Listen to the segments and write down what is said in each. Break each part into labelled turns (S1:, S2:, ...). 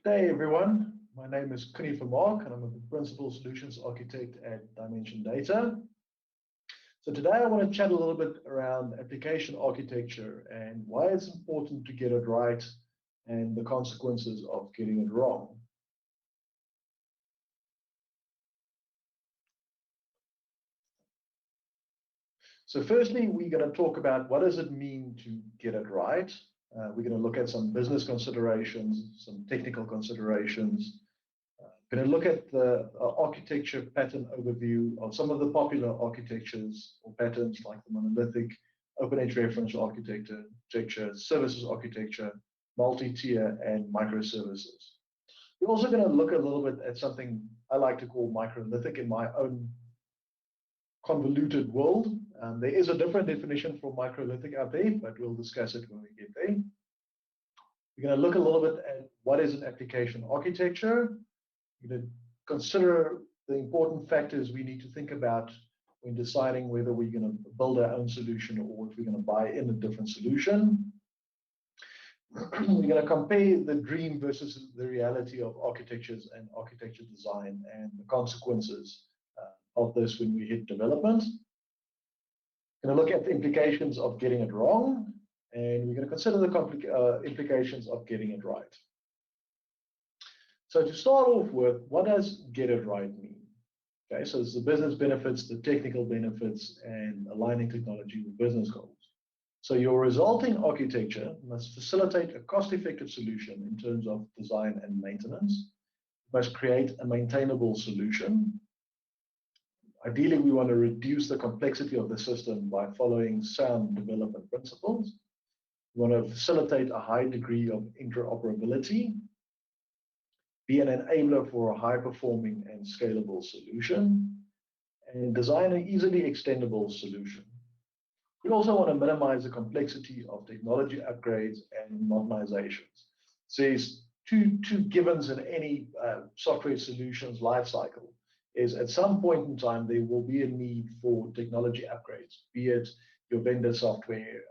S1: Good day, everyone. My name is Coenie Vermaak, and I'm a Principal Solutions Architect at Dimension Data. So today I want to chat a little bit around application architecture and why it's important to get it right and the consequences of getting it wrong. So firstly, we're going to talk about what does it mean to get it right. We're going to look at some business considerations, some technical considerations. We're going to look at the architecture pattern overview of some of the popular architectures or patterns like the monolithic, open-edge referential architecture, services architecture, multi-tier, and microservices. We're also going to look a little bit at something I like to call microlithic in my own convoluted world. There is a different definition for microlithic out there, but we'll discuss it when we get there. We're going to look a little bit at what is an application architecture. We're going to consider the important factors we need to think about when deciding whether we're going to build our own solution or if we're going to buy in a different solution. We're going to compare the dream versus the reality of architectures and architecture design and the consequences of this when we hit development. We're going to look at the implications of getting it wrong, and we're going to consider the implications of getting it right. So to start off with, what does get it right mean? Okay, so it's the business benefits, the technical benefits, and aligning technology with business goals. So your resulting architecture must facilitate a cost-effective solution in terms of design and maintenance. It must create a maintainable solution. Ideally, we want to reduce the complexity of the system by following sound development principles. We want to facilitate a high degree of interoperability, be an enabler for a high-performing and scalable solution, and design an easily extendable solution. We also want to minimize the complexity of technology upgrades and modernizations. So there's two givens in any software solutions lifecycle. Is at some point in time, there will be a need for technology upgrades, be it your vendor software,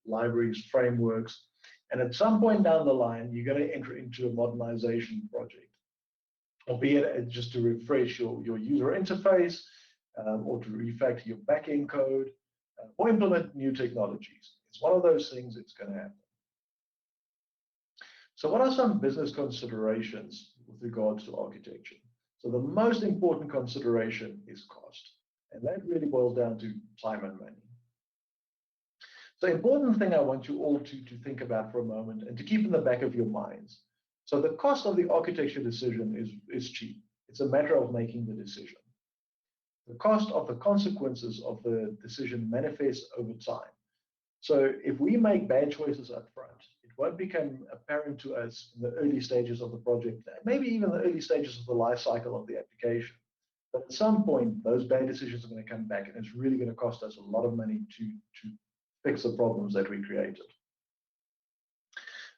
S1: libraries, frameworks. And at some point down the line, you're going to enter into a modernization project, albeit just to refresh your user interface or to refactor your backend code or implement new technologies. It's one of those things that's going to happen. So what are some business considerations with regards to architecture? So the most important consideration is cost, and that really boils down to time and money. So the important thing I want you all to think about for a moment and to keep in the back of your minds. So the cost of the architecture decision is cheap. It's a matter of making the decision. The cost of the consequences of the decision manifests over time. So if we make bad choices up front, it won't become apparent to us in the early stages of the project, maybe even the early stages of the life cycle of the application. But at some point, those bad decisions are going to come back, and it's really going to cost us a lot of money to fix the problems that we created.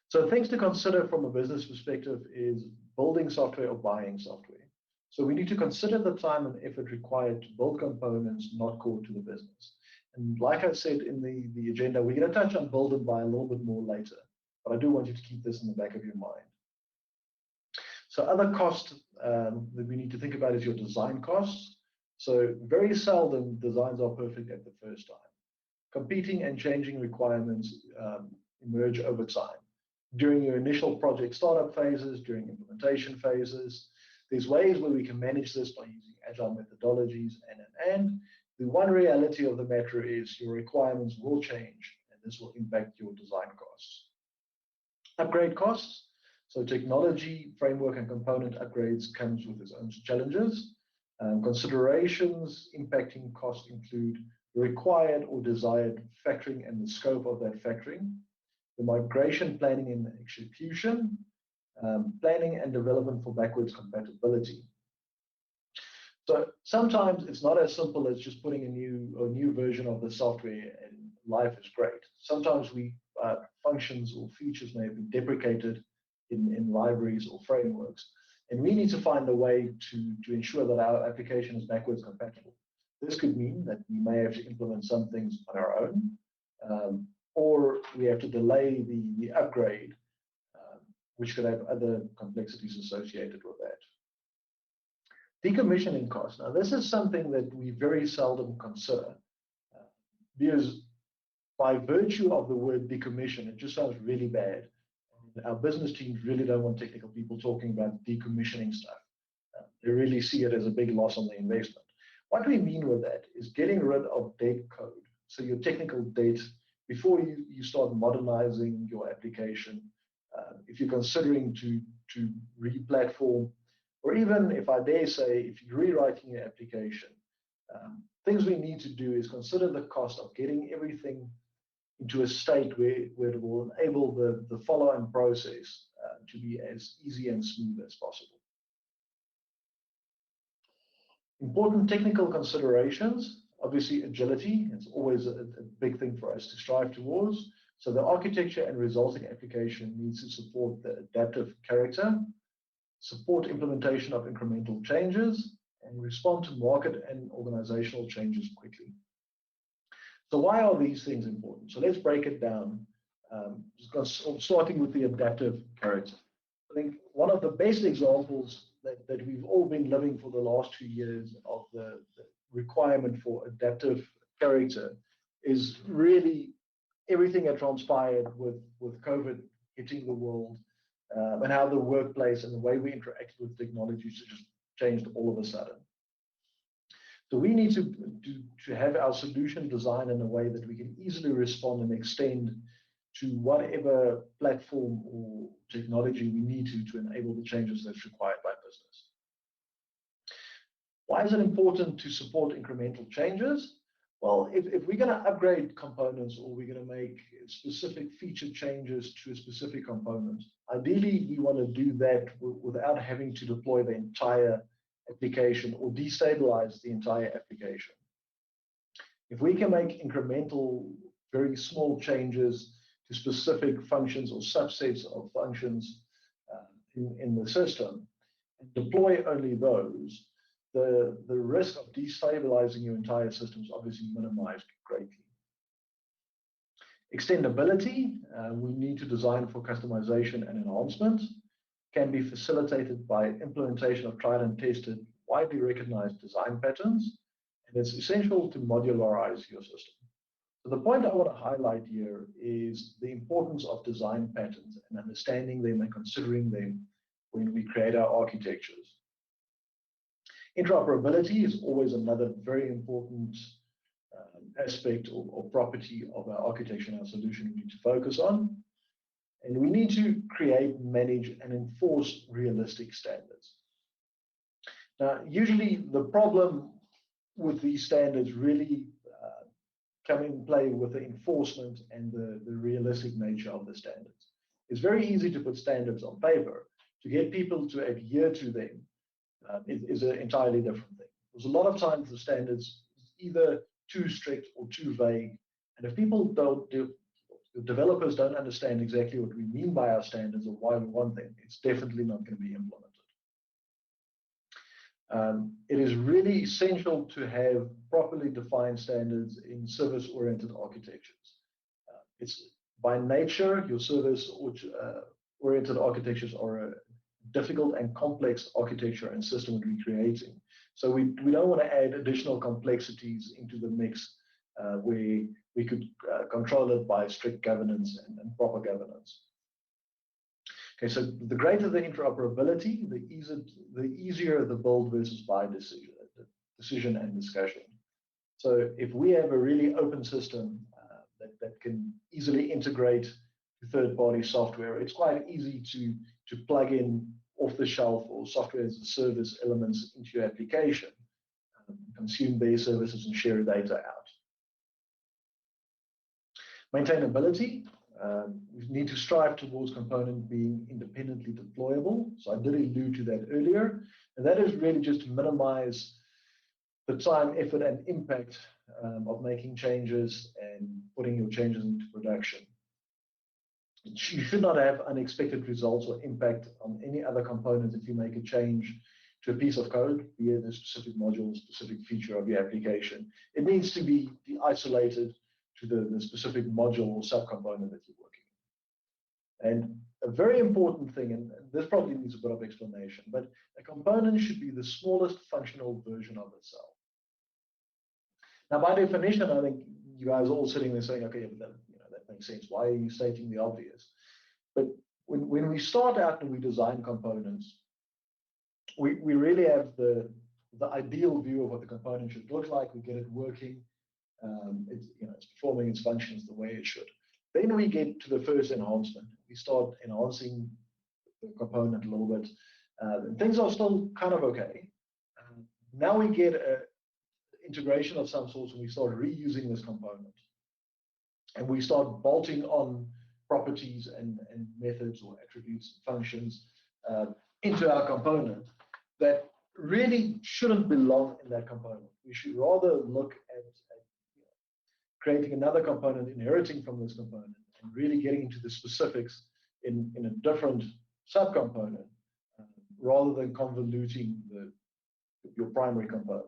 S1: So things to consider from a business perspective is building software or buying software. So we need to consider the time and effort required to build components not core to the business. And like I said in the agenda, we're going to touch on build and buy a little bit more later, but I do want you to keep this in the back of your mind. So other costs that we need to think about is your design costs. So very seldom designs are perfect at the first time. Competing and changing requirements emerge over time. During your initial project startup phases, during implementation phases, there's ways where we can manage this by using agile methodologies and the one reality of the matter is your requirements will change, and this will impact your design costs. Upgrade costs. So technology, framework, and component upgrades comes with its own challenges. Considerations impacting cost include the required or desired factoring and the scope of that factoring, the migration planning and execution, planning and development for backwards compatibility. So sometimes it's not as simple as just putting a new version of the software and life is great. Sometimes functions or features may have been deprecated in libraries or frameworks, and we need to find a way to ensure that our application is backwards compatible. This could mean that we may have to implement some things on our own, or we have to delay the upgrade which could have other complexities associated with that. Decommissioning costs. Now, this is something that we very seldom consider because by virtue of the word decommission, it just sounds really bad. Our business teams really don't want technical people talking about decommissioning stuff. They really see it as a big loss on the investment. What we mean with that is getting rid of dead code. So your technical debt, before you start modernizing your application, if you're considering to re-platform, or even if I dare say, if you're rewriting your application, things we need to do is consider the cost of getting everything into a state where it will enable the follow-on process to be as easy and smooth as possible. Important technical considerations, obviously agility, it's always a big thing for us to strive towards. So the architecture and resulting application needs to support the adaptive character, support implementation of incremental changes, and respond to market and organizational changes quickly. So why are these things important? So let's break it down, starting with the adaptive character. I think one of the best examples that we've all been living for the last 2 years of the requirement for adaptive character is really everything that transpired with COVID hitting the world, and how the workplace and the way we interact with technology just changed all of a sudden. So we need to have our solution designed in a way that we can easily respond and extend to whatever platform or technology we need to enable the changes that's required by business. Why is it important to support incremental changes? Well, if we're going to upgrade components or we're going to make specific feature changes to a specific component, ideally we want to do that without having to deploy the entire application or destabilize the entire application. If we can make incremental, very small changes to specific functions or subsets of functions in the system and deploy only those, the risk of destabilizing your entire system is obviously minimized greatly. Extendability, we need to design for customization and enhancement, can be facilitated by implementation of tried and tested, widely recognized design patterns, and it's essential to modularize your system. So the point I want to highlight here is the importance of design patterns and understanding them and considering them when we create our architectures. Interoperability is always another very important aspect or property of our architecture and our solution we need to focus on. And we need to create, manage, and enforce realistic standards. Now, usually the problem with these standards really come in play with the enforcement and the realistic nature of the standards. It's very easy to put standards on paper. To get people to adhere to them is an entirely different thing. There's a lot of times the standards either too strict or too vague, and if people the developers don't understand exactly what we mean by our standards or why we want them, it's definitely not going to be implemented. It is really essential to have properly defined standards in service-oriented architectures. It's by nature, your service-oriented architectures are a difficult and complex architecture and system that we're creating. So we don't want to add additional complexities into the mix where we could control it by strict governance and proper governance. Okay, so the greater the interoperability, the easier the build versus buy decision and discussion. So if we have a really open system that can easily integrate to third-party software, it's quite easy to plug in off-the-shelf or software as a service elements into your application, consume their services and share data out. Maintainability, we need to strive towards component being independently deployable. So I did allude to that earlier, and that is really just to minimize the time, effort, and impact of making changes and putting your changes into production. You should not have unexpected results or impact on any other component if you make a change to a piece of code, be it a specific module, specific feature of your application. It needs to be isolated to the specific module or subcomponent that you're working And a very important thing, and this probably needs a bit of explanation, but a component should be the smallest functional version of itself. Now, by definition, I think you guys are all sitting there saying, okay, but that makes sense. Why are you stating the obvious? But when we start out and we design components, we really have the ideal view of what the component should look like. We get it working. It's performing its functions the way it should. Then we get to the first enhancement. We start enhancing the component a little bit. Things are still kind of okay. Now we get an integration of some sort, and we start reusing this component. And we start bolting on properties and methods or attributes and functions into our component that really shouldn't belong in that component. We should rather look at creating another component, inheriting from this component, and really getting into the specifics in a different subcomponent, rather than convoluting your primary component.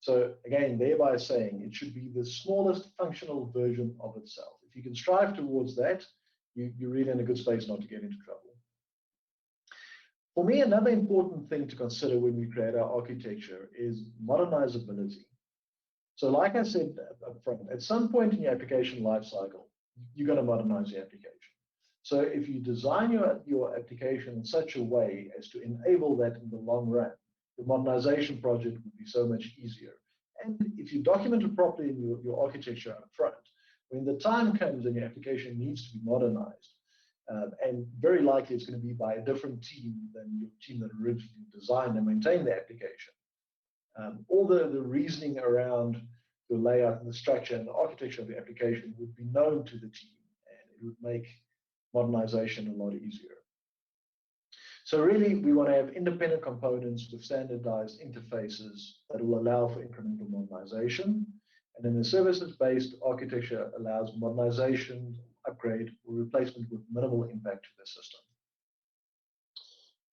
S1: So again, thereby saying it should be the smallest functional version of itself. If you can strive towards that, you're really in a good space not to get into trouble. For me, another important thing to consider when we create our architecture is modernizability. So like I said up front, at some point in your application lifecycle, you're going to modernize your application. So if you design your application in such a way as to enable that in the long run, the modernization project would be so much easier. And if you document it properly in your architecture up front, when the time comes and your application needs to be modernized, and very likely it's going to be by a different team than your team that originally designed and maintained the application. All the reasoning around the layout and the structure and the architecture of the application would be known to the team, and it would make modernization a lot easier. So really, we want to have independent components with standardized interfaces that will allow for incremental modernization. And then the services-based architecture allows modernization, upgrade, or replacement with minimal impact to the system.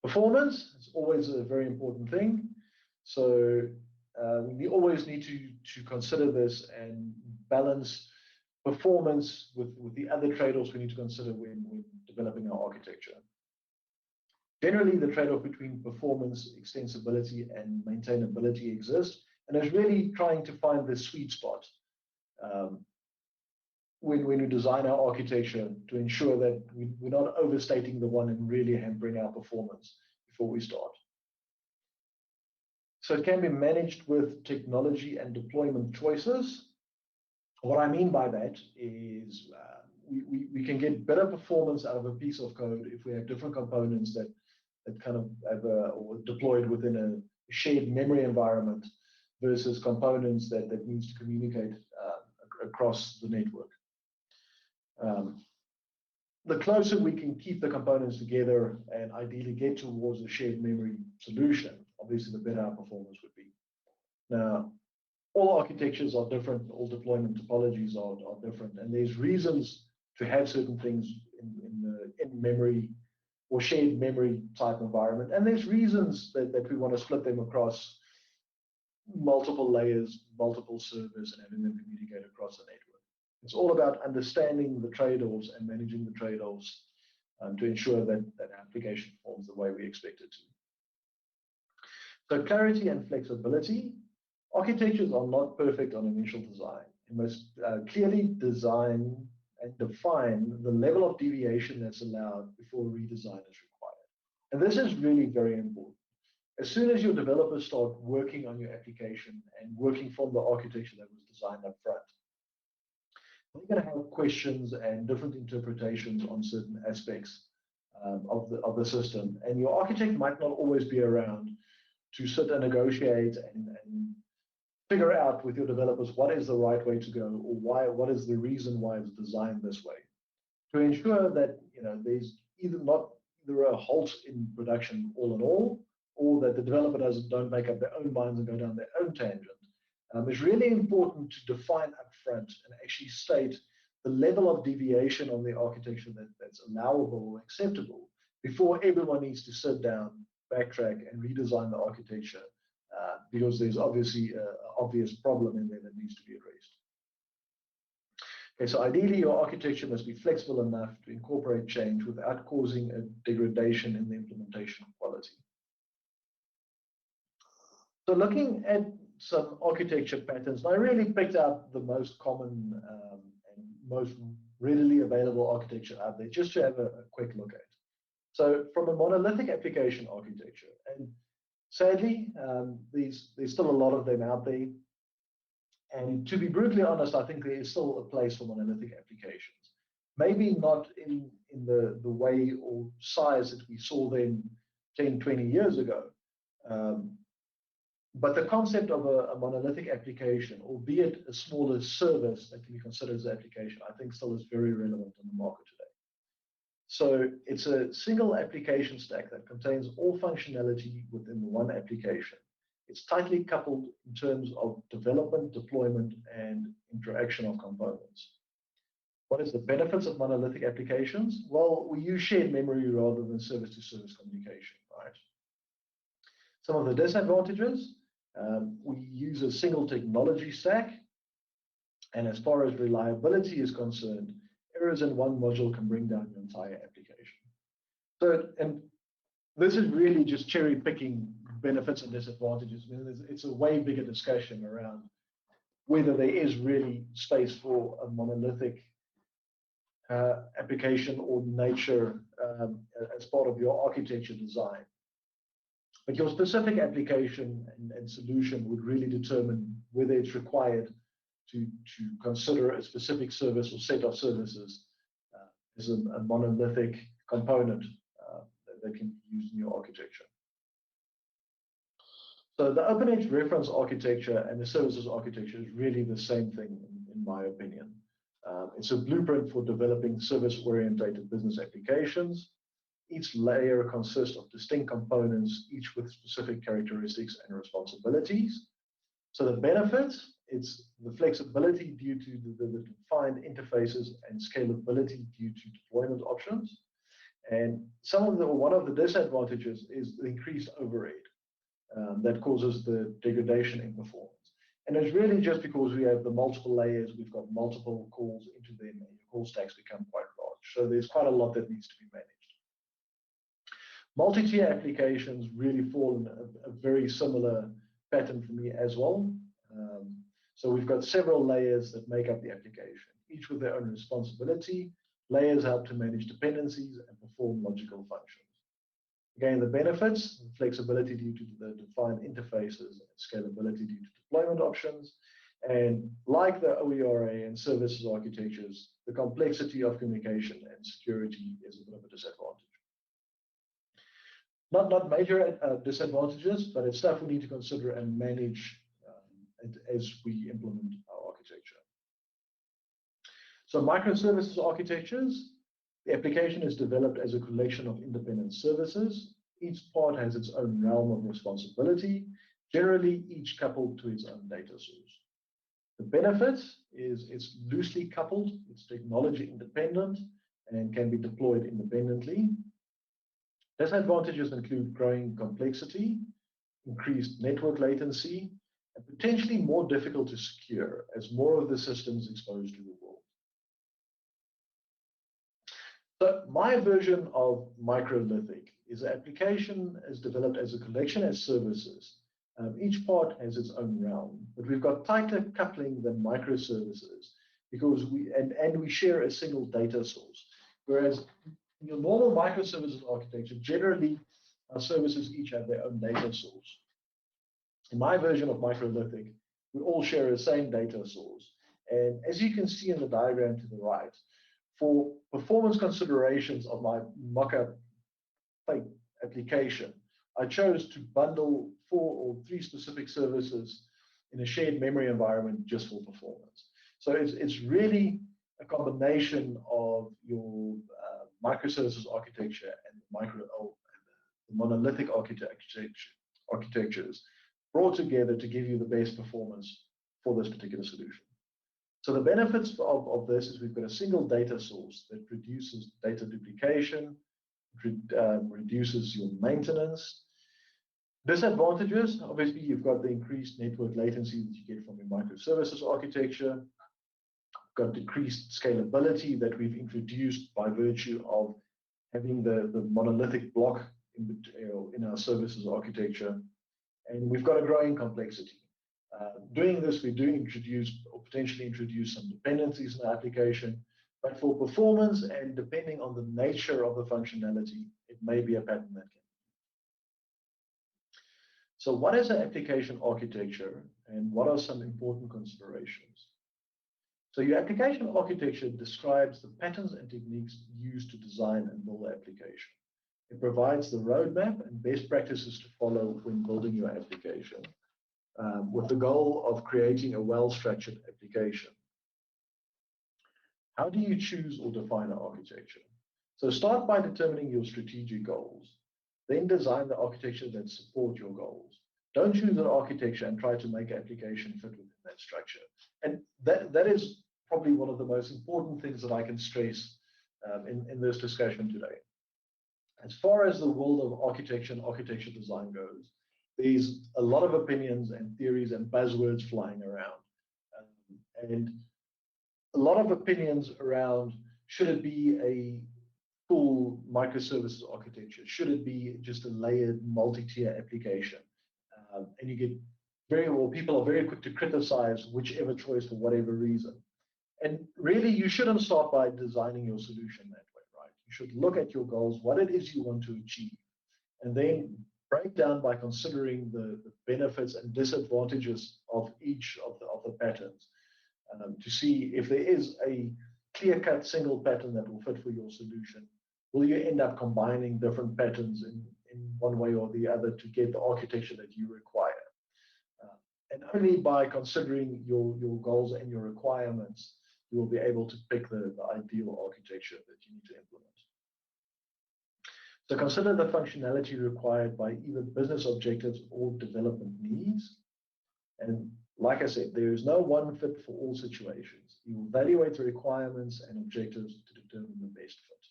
S1: Performance is always a very important thing. So we always need to consider this and balance performance with the other trade-offs we need to consider when developing our architecture. Generally, the trade-off between performance, extensibility, and maintainability exists, and is really trying to find the sweet spot when we design our architecture to ensure that we're not overstating the one and really hampering our performance before we start. So it can be managed with technology and deployment choices. What I mean by that is we can get better performance out of a piece of code if we have different components that kind of have or deployed within a shared memory environment versus components that needs to communicate across the network. The closer we can keep the components together and ideally get towards a shared memory solution, obviously the better our performance would be. Now, all architectures are different, all deployment topologies are different, and there's reasons to have certain things in memory or shared memory type environment, and there's reasons that we want to split them across multiple layers, multiple servers, and having them communicate across the network. It's all about understanding the trade-offs and managing the trade-offs to ensure that that application performs the way we expect it to. So clarity and flexibility. Architectures are not perfect on initial design. You must clearly design and define the level of deviation that's allowed before redesign is required. And this is really very important. As soon as your developers start working on your application and working from the architecture that was designed up front, they're going to have questions and different interpretations on certain aspects of the system. And your architect might not always be around to sit and negotiate and figure out with your developers what is the right way to go, or what is the reason why it's designed this way, to ensure that there's either a halt in production all in all, or that the developer don't make up their own minds and go down their own tangent. It's really important to define upfront and actually state the level of deviation on the architecture that's allowable or acceptable before everyone needs to sit down, backtrack, and redesign the architecture because there's obviously an obvious problem in there that needs to be addressed. Okay, so ideally your architecture must be flexible enough to incorporate change without causing a degradation in the implementation quality. So looking at some architecture patterns, I really picked out the most common and most readily available architecture out there just to have a quick look at. So from a monolithic application architecture, and sadly, there's still a lot of them out there. And to be brutally honest, I think there is still a place for monolithic applications. Maybe not in the way or size that we saw them 10, 20 years ago. But the concept of a monolithic application, albeit a smaller service that can be considered as an application, I think still is very relevant in the market today. So it's a single application stack that contains all functionality within the one application. It's tightly coupled in terms of development, deployment, and interaction of components. What is the benefits of monolithic applications? Well, we use shared memory rather than service-to-service communication, right? Some of the disadvantages, we use a single technology stack. And as far as reliability is concerned, errors in one module can bring down your entire application. So, and this is really just cherry picking benefits and disadvantages. I mean, it's a way bigger discussion around whether there is really space for a monolithic application or nature as part of your architecture design. But your specific application and solution would really determine whether it's required to consider a specific service or set of services as a monolithic component that can be used in your architecture. So the OpenEdge reference architecture and the services architecture is really the same thing, in my opinion. It's a blueprint for developing service-oriented business applications. Each layer consists of distinct components, each with specific characteristics and responsibilities. So the benefits, it's the flexibility due to the defined interfaces and scalability due to deployment options. And one of the disadvantages is the increased overhead that causes the degradation in performance. And it's really just because we have the multiple layers, we've got multiple calls into them, and your call stacks become quite large. So there's quite a lot that needs to be managed. Multi-tier applications really fall in a very similar pattern for me as well. So we've got several layers that make up the application, each with their own responsibility. Layers help to manage dependencies and perform logical functions. Again, the benefits, flexibility due to the defined interfaces, and scalability due to deployment options. And like the OERA and services architectures, the complexity of communication and security is a bit of a disadvantage. Not major disadvantages, but it's stuff we need to consider and manage as we implement our architecture. So microservices architectures, the application is developed as a collection of independent services. Each part has its own realm of responsibility, generally each coupled to its own data source. The benefit is it's loosely coupled, it's technology independent, and can be deployed independently. Disadvantages include growing complexity, increased network latency, and potentially more difficult to secure as more of the systems exposed to the world. So my version of Microlithic is an application is developed as a collection of services. Each part has its own realm, but we've got tighter coupling than microservices because we share a single data source. Whereas in your normal microservices architecture, generally our services each have their own data source. In my version of Microlithic, we all share the same data source. And as you can see in the diagram to the right, for performance considerations of my mock-up application, I chose to bundle 4 or 3 specific services in a shared memory environment just for performance. So it's really a combination of your microservices architecture and the monolithic architectures brought together to give you the best performance for this particular solution. So the benefits of this is we've got a single data source that reduces data duplication, reduces your maintenance. Disadvantages, obviously, you've got the increased network latency that you get from your microservices architecture. got decreased scalability that we've introduced by virtue of having the monolithic block in our services architecture. And we've got a growing complexity. Doing this, we do introduce or potentially introduce some dependencies in the application, but for performance and depending on the nature of the functionality, it may be a pattern that can. So what is an application architecture and what are some important considerations? So your application architecture describes the patterns and techniques used to design and build the application. It provides the roadmap and best practices to follow when building your application, with the goal of creating a well-structured application. How do you choose or define an architecture? So start by determining your strategic goals. Then design the architecture that support your goals. Don't choose an architecture and try to make an application fit within that structure. And that is probably one of the most important things that I can stress in this discussion today. As far as the world of architecture and architecture design goes, there's a lot of opinions and theories and buzzwords flying around. And a lot of opinions around, should it be a full microservices architecture? Should it be just a layered multi-tier application? And you get people are very quick to criticize whichever choice for whatever reason. And really, you shouldn't start by designing your solution that way, right? You should look at your goals, what it is you want to achieve, and then break down by considering the benefits and disadvantages of each of the patterns to see if there is a clear-cut single pattern that will fit for your solution. Will you end up combining different patterns in one way or the other to get the architecture that you require? And only by considering your goals and your requirements, you will be able to pick the ideal architecture that you need to implement. So consider the functionality required by either business objectives or development needs. And like I said, there is no one fit for all situations. You evaluate the requirements and objectives to determine the best fit.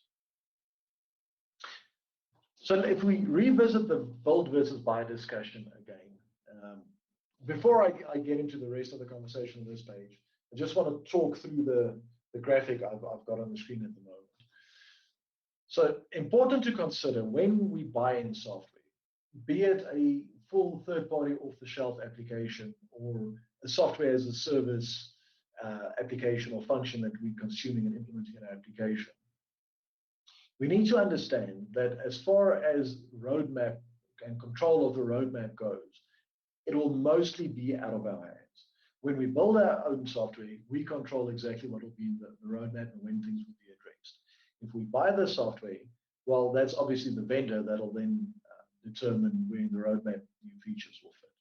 S1: So if we revisit the build versus buy discussion again, before I get into the rest of the conversation on this page, I just want to talk through the graphic I've got on the screen at the moment. So important to consider when we buy in software, be it a full third-party off-the-shelf application or a software as a service application or function that we're consuming and implementing in our application. We need to understand that as far as roadmap and control of the roadmap goes, it will mostly be out of our hands. When we build our own software, we control exactly what will be in the roadmap and when things will be addressed. If we buy the software, well, that's obviously the vendor that'll then determine where in the roadmap new features will fit.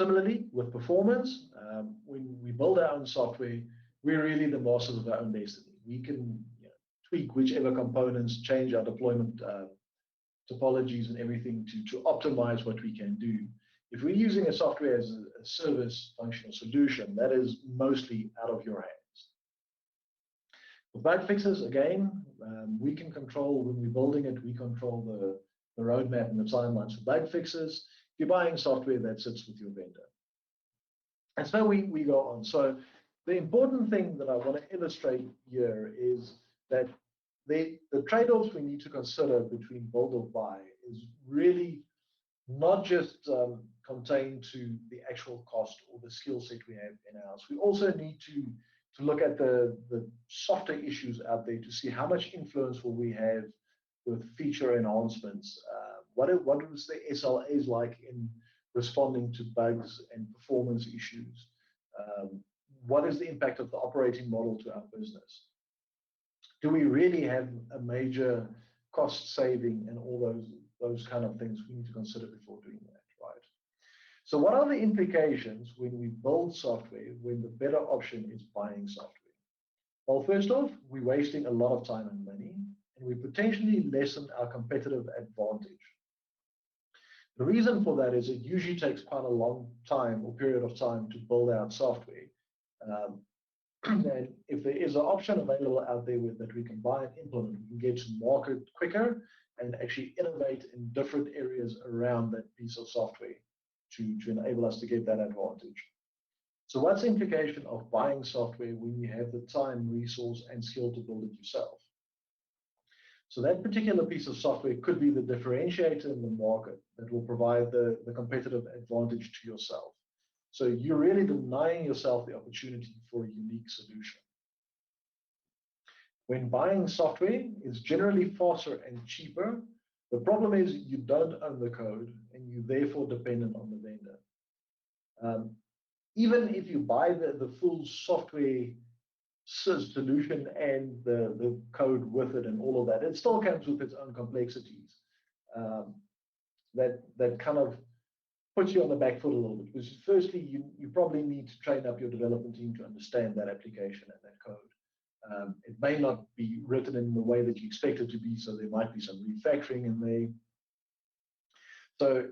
S1: Similarly, with performance, when we build our own software, we're really the masters of our own destiny. We can tweak whichever components, change our deployment topologies and everything to optimize what we can do. If we're using a software as a service functional solution, that is mostly out of your hands. With bug fixes, again, we can control when we're building it, we control the roadmap and the timelines for bug fixes. If you're buying software, that sits with your vendor. And so we go on. So the important thing that I want to illustrate here is that the trade-offs we need to consider between build or buy is really not just contained to the actual cost or the skill set we have in-house. We also need to look at the softer issues out there to see how much influence will we have with feature enhancements. What was the SLAs like in responding to bugs and performance issues? What is the impact of the operating model to our business? Do we really have a major cost saving and all those kind of things we need to consider before doing that, right? So what are the implications when we build software when the better option is buying software? Well, first off, we're wasting a lot of time and money, and we potentially lessen our competitive advantage. The reason for that is it usually takes quite a long time or period of time to build out software. And if there is an option available out there that we can buy and implement, we can get to market quicker and actually innovate in different areas around that piece of software to enable us to get that advantage. So what's the implication of buying software when you have the time, resource, and skill to build it yourself? So that particular piece of software could be the differentiator in the market that will provide the competitive advantage to yourself. So you're really denying yourself the opportunity for a unique solution. When buying software, it's generally faster and cheaper. The problem is you don't own the code and you're therefore dependent on the vendor. Even if you buy the full software solution and the code with it and all of that, it still comes with its own complexities that kind of puts you on the back foot a little bit. Because firstly, you probably need to train up your development team to understand that application and that code. It may not be written in the way that you expect it to be, so there might be some refactoring in there. So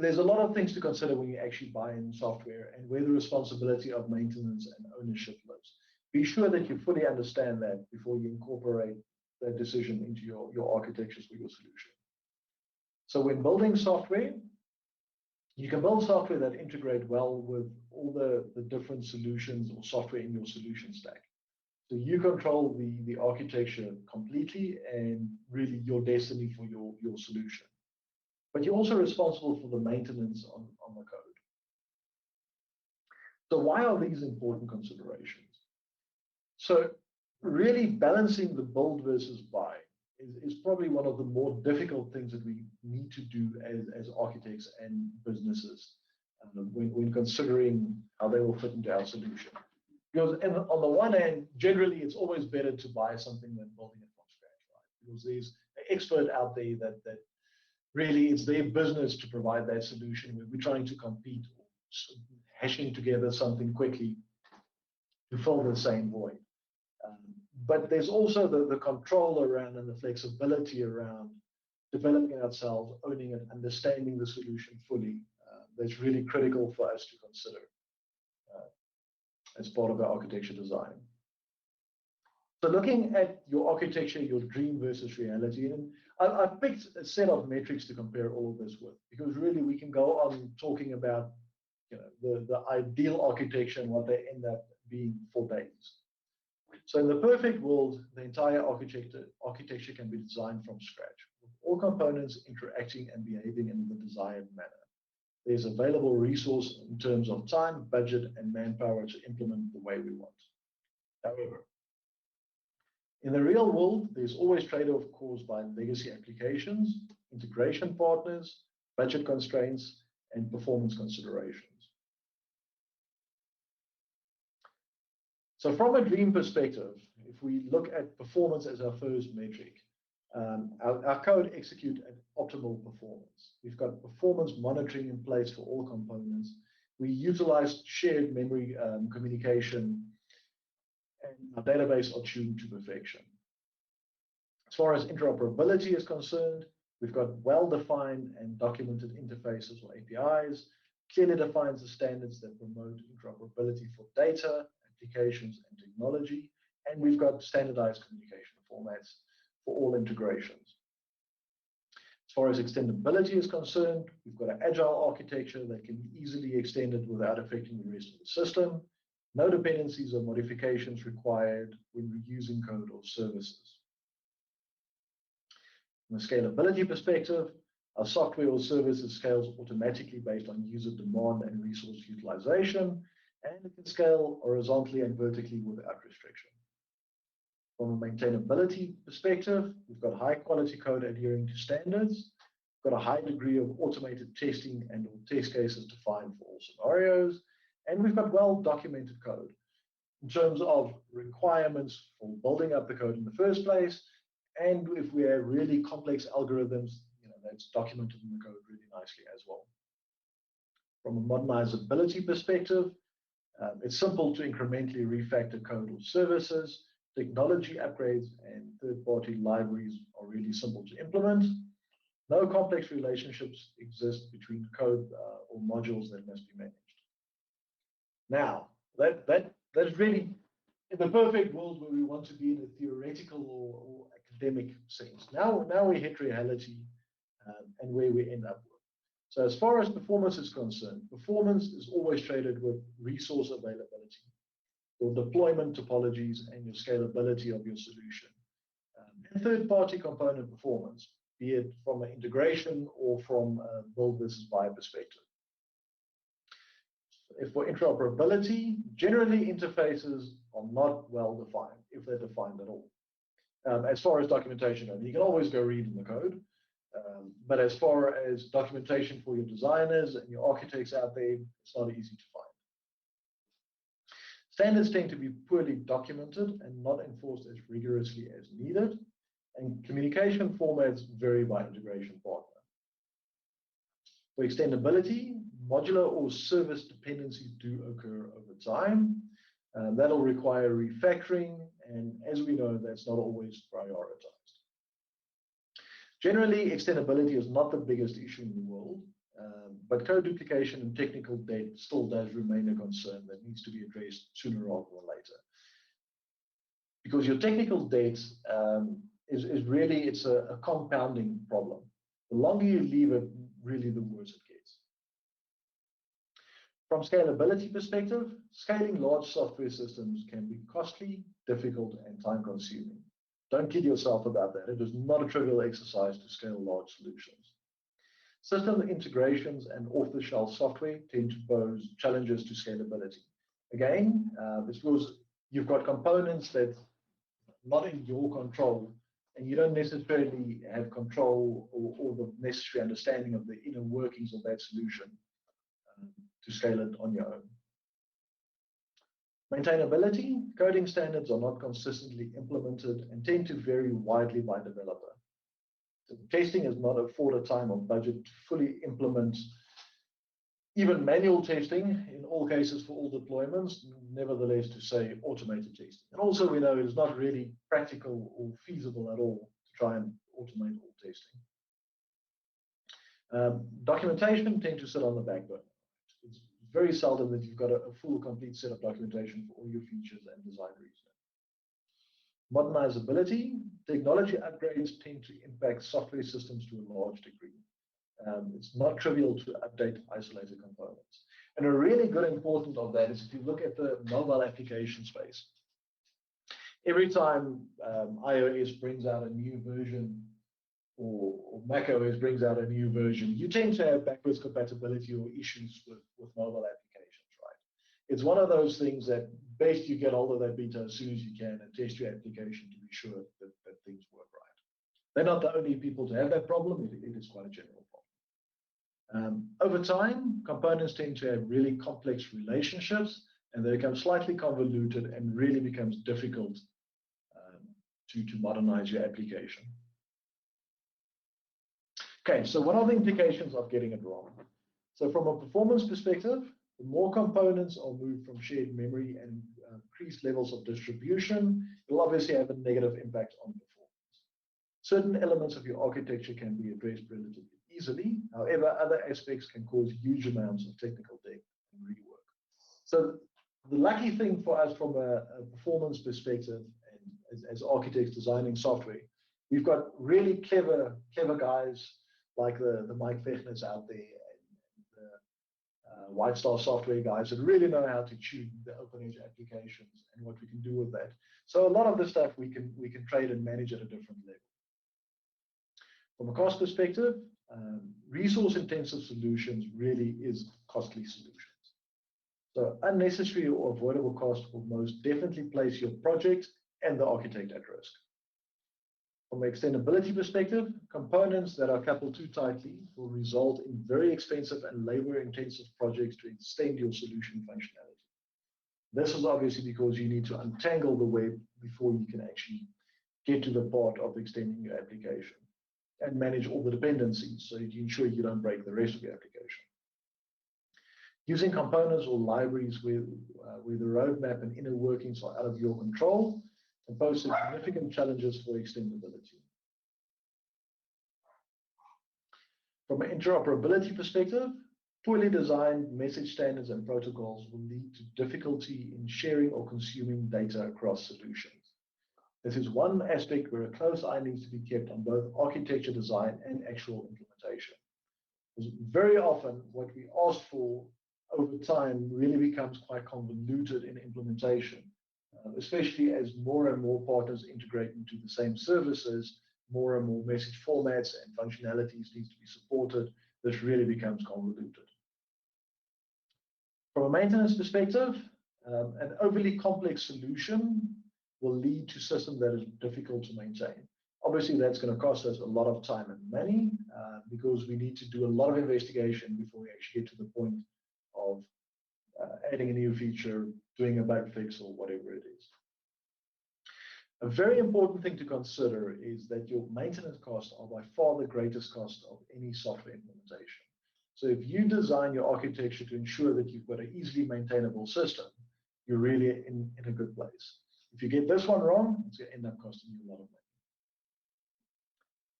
S1: there's a lot of things to consider when you actually buy in software and where the responsibility of maintenance and ownership lives. Be sure that you fully understand that before you incorporate that decision into your architectures for your solution. So when building software, you can build software that integrate well with all the different solutions or software in your solution stack. So you control the architecture completely and really your destiny for your solution. But you're also responsible for the maintenance on the code. So why are these important considerations? So really balancing the build versus buy is probably one of the more difficult things that we need to do as architects and businesses when considering how they will fit into our solution. Because on the one hand, generally, it's always better to buy something than building it from scratch, right? Because there's an expert out there that really it's their business to provide that solution. We're trying to compete, or hashing together something quickly to fill the same void. But there's also the control around and the flexibility around developing it ourselves, owning it, understanding the solution fully. That's really critical for us to consider as part of our architecture design. So looking at your architecture, your dream versus reality, and I've picked a set of metrics to compare all of this with, because really we can go on talking about the ideal architecture and what they end up being for days. So in the perfect world, the entire architecture can be designed from scratch, with all components interacting and behaving in the desired manner. There's available resource in terms of time, budget, and manpower to implement the way we want. However, in the real world, there's always trade-off caused by legacy applications, integration partners, budget constraints, and performance considerations. So from a dream perspective, if we look at performance as our first metric, our code execute at optimal performance. We've got performance monitoring in place for all components. We utilize shared memory communication, and our database are tuned to perfection. As far as interoperability is concerned, we've got well-defined and documented interfaces or APIs, clearly defines the standards that promote interoperability for data, applications, and technology, and we've got standardized communication formats for all integrations. As far as extendibility is concerned, we've got an agile architecture that can be easily extended without affecting the rest of the system. No dependencies or modifications required when reusing code or services. From a scalability perspective, our software or services scales automatically based on user demand and resource utilization, and it can scale horizontally and vertically without restriction. From a maintainability perspective, we've got high quality code adhering to standards, we've got a high degree of automated testing and test cases defined for all scenarios, and we've got well-documented code in terms of requirements for building up the code in the first place, and if we have really complex algorithms, that's documented in the code really nicely as well. From a modernizability perspective, it's simple to incrementally refactor code or services. Technology upgrades and third-party libraries are really simple to implement. No complex relationships exist between code or modules that must be managed. Now, that's really in the perfect world where we want to be in a theoretical or academic sense. Now we hit reality and where we end up with. So as far as performance is concerned, performance is always traded with resource availability, your deployment topologies, and your scalability of your solution. And third-party component performance, be it from an integration or from a build versus buy perspective. If for interoperability, generally interfaces are not well defined, if they're defined at all. As far as documentation, you can always go read in the code. But as far as documentation for your designers and your architects out there, it's not easy to find. Standards tend to be poorly documented and not enforced as rigorously as needed. And communication formats vary by integration partner. For extendability, modular or service dependencies do occur over time. That'll require refactoring, and as we know, that's not always prioritized. Generally, extendability is not the biggest issue in the world, but code duplication and technical debt still does remain a concern that needs to be addressed sooner rather than later. Because your technical debt is really, it's a compounding problem. The longer you leave it, really the worse it gets. From scalability perspective, scaling large software systems can be costly, difficult, and time-consuming. Don't kid yourself about that. It is not a trivial exercise to scale large solutions. System integrations and off-the-shelf software tend to pose challenges to scalability. Again, it's because you've got components that not in your control, and you don't necessarily have control or the necessary understanding of the inner workings of that solution to scale it on your own. Maintainability, coding standards are not consistently implemented and tend to vary widely by developer. So testing is not afforded time or budget to fully implement even manual testing in all cases for all deployments, nevertheless to say automated testing. And also we know it is not really practical or feasible at all to try and automate all testing. Documentation tends to sit on the back burner. It's very seldom that you've got a full, complete set of documentation for all your features and design reasoning. Modernizability, technology upgrades tend to impact software systems to a large degree. It's not trivial to update isolated components. And a really good important of that is if you look at the mobile application space. Every time iOS brings out a new version or macOS brings out a new version, you tend to have backwards compatibility or issues with mobile applications, right? It's one of those things that best you get hold of that beta as soon as you can and test your application to be sure that things work right. They're not the only people to have that problem. It is quite a general problem. Over time, components tend to have really complex relationships and they become slightly convoluted and really becomes difficult to modernize your application. Okay, so what are the implications of getting it wrong? So from a performance perspective, the more components are moved from shared memory and increased levels of distribution, it will obviously have a negative impact on performance. Certain elements of your architecture can be addressed relatively easily. However, other aspects can cause huge amounts of technical debt and rework. So the lucky thing for us from a performance perspective and as architects designing software, we've got really clever guys like the Mike Fechners out there and the White Star software guys that really know how to tune the open edge applications and what we can do with that. So a lot of the stuff we can trade and manage at a different level. From a cost perspective, resource-intensive solutions really is costly solutions. So unnecessary or avoidable cost will most definitely place your project and the architect at risk. From an extendability perspective, components that are coupled too tightly will result in very expensive and labor-intensive projects to extend your solution functionality. This is obviously because you need to untangle the web before you can actually get to the part of extending your application and manage all the dependencies so you ensure you don't break the rest of your application. Using components or libraries where the roadmap and inner workings are out of your control can pose significant challenges for extendability. From an interoperability perspective, poorly designed message standards and protocols will lead to difficulty in sharing or consuming data across solutions. This is one aspect where a close eye needs to be kept on both architecture design and actual implementation. Because very often what we ask for over time really becomes quite convoluted in implementation, especially as more and more partners integrate into the same services, more and more message formats and functionalities need to be supported. This really becomes convoluted. From a maintenance perspective, an overly complex solution will lead to a system that is difficult to maintain. Obviously, that's going to cost us a lot of time and money because we need to do a lot of investigation before we actually get to the point of adding a new feature, doing a bug fix, or whatever it is. A very important thing to consider is that your maintenance costs are by far the greatest cost of any software implementation. So if you design your architecture to ensure that you've got an easily maintainable system, you're really in a good place. If you get this one wrong, it's going to end up costing you a lot of money.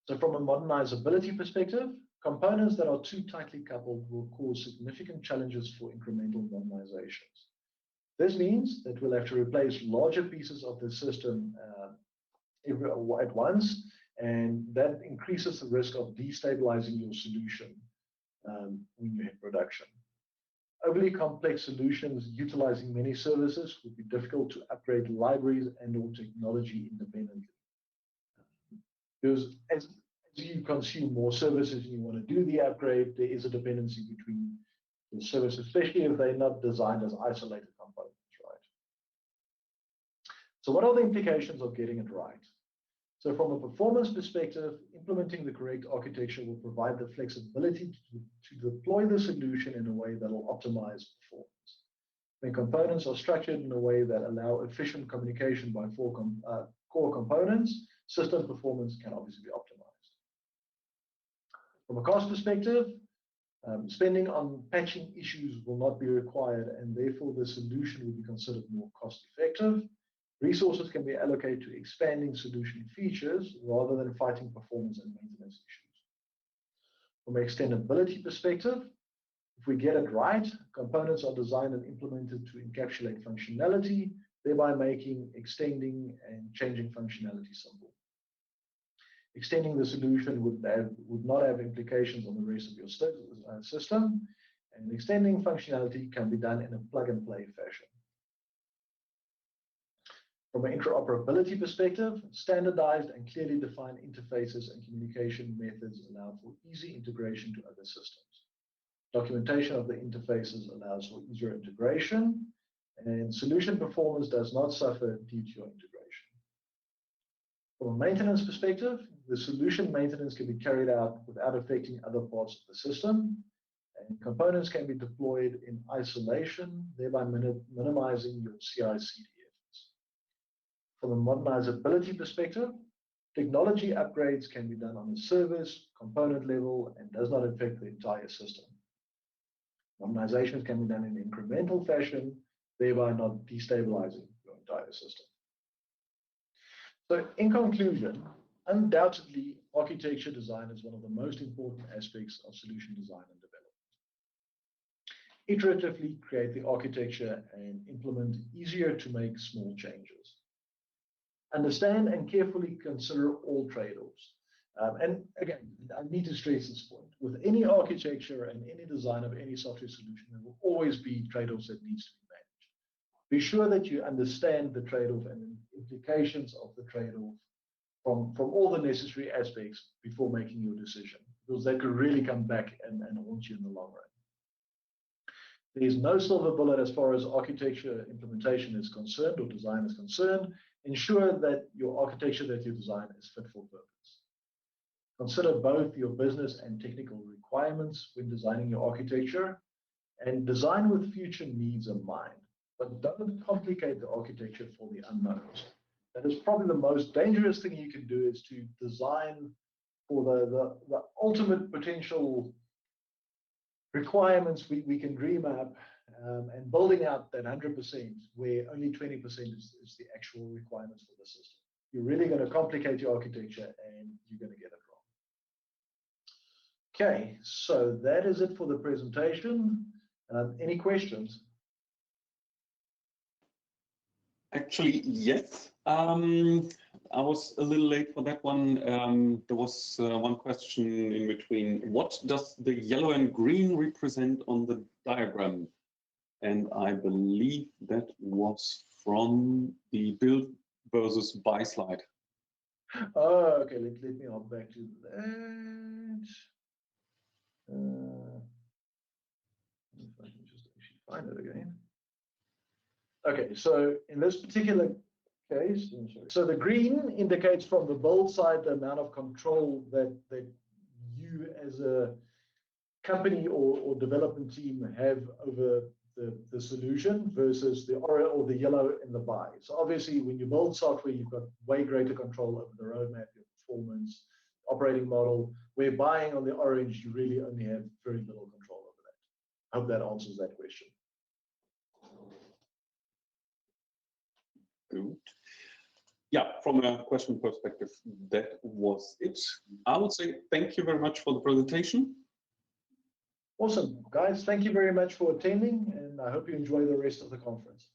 S1: So from a modernizability perspective, components that are too tightly coupled will cause significant challenges for incremental modernizations. This means that we'll have to replace larger pieces of the system at once, and that increases the risk of destabilizing your solution when you hit production. Overly complex solutions utilizing many services would be difficult to upgrade libraries and/or technology independently. Because as you consume more services and you want to do the upgrade, there is a dependency between the services, especially if they're not designed as isolated components, right? So what are the implications of getting it right? So from a performance perspective, implementing the correct architecture will provide the flexibility to deploy the solution in a way that will optimize performance. When components are structured in a way that allow efficient communication by core components, system performance can obviously be optimized. From a cost perspective, spending on patching issues will not be required, and therefore the solution will be considered more cost-effective. Resources can be allocated to expanding solution features rather than fighting performance and maintenance issues. From an extendability perspective, if we get it right, components are designed and implemented to encapsulate functionality, thereby making extending and changing functionality simple. Extending the solution would not have implications on the rest of your system, and extending functionality can be done in a plug-and-play fashion. From an interoperability perspective, standardized and clearly defined interfaces and communication methods allow for easy integration to other systems. Documentation of the interfaces allows for easier integration, and solution performance does not suffer due to your integration. From a maintenance perspective, the solution maintenance can be carried out without affecting other parts of the system, and components can be deployed in isolation, thereby minimizing your CI/CD efforts. From a modernizability perspective, technology upgrades can be done on a service, component level, and does not affect the entire system. Modernizations can be done in an incremental fashion, thereby not destabilizing your entire system. So in conclusion, undoubtedly, architecture design is one of the most important aspects of solution design and development. Iteratively create the architecture and implement easier to make small changes. Understand and carefully consider all trade-offs. And again, I need to stress this point. With any architecture and any design of any software solution, there will always be trade-offs that needs to be managed. Be sure that you understand the trade-off and the implications of the trade-off from all the necessary aspects before making your decision, because that could really come back and haunt you in the long run. There's no silver bullet as far as architecture implementation is concerned or design is concerned. Ensure that your architecture that you design is fit for purpose. Consider both your business and technical requirements when designing your architecture, and design with future needs in mind. But don't complicate the architecture for the unknowns. That is probably the most dangerous thing you can do, is to design for the ultimate potential requirements we can dream up, and building out that 100% where only 20% is the actual requirements for the system. You're really going to complicate your architecture and you're going to get it wrong. Okay, so that is it for the presentation. Any questions?
S2: Actually, yes. I was a little late for that one. There was one question in between. What does the yellow and green represent on the diagram? And I believe that was from the build versus buy slide.
S1: Oh, okay. Let me hop back to that. If I can just actually find it again. Okay, so in this particular case, so the green indicates from the build side the amount of control that you as a company or development team have over the solution versus the orange or the yellow in the buy. So obviously, when you build software, you've got way greater control over the roadmap, your performance, operating model. Where buying on the orange, you really only have very little control over that. I hope that answers that question.
S2: Good. Yeah, from a question perspective, that was it. I would say thank you very much for the presentation.
S1: Awesome, guys. Thank you very much for attending, and I hope you enjoy the rest of the conference.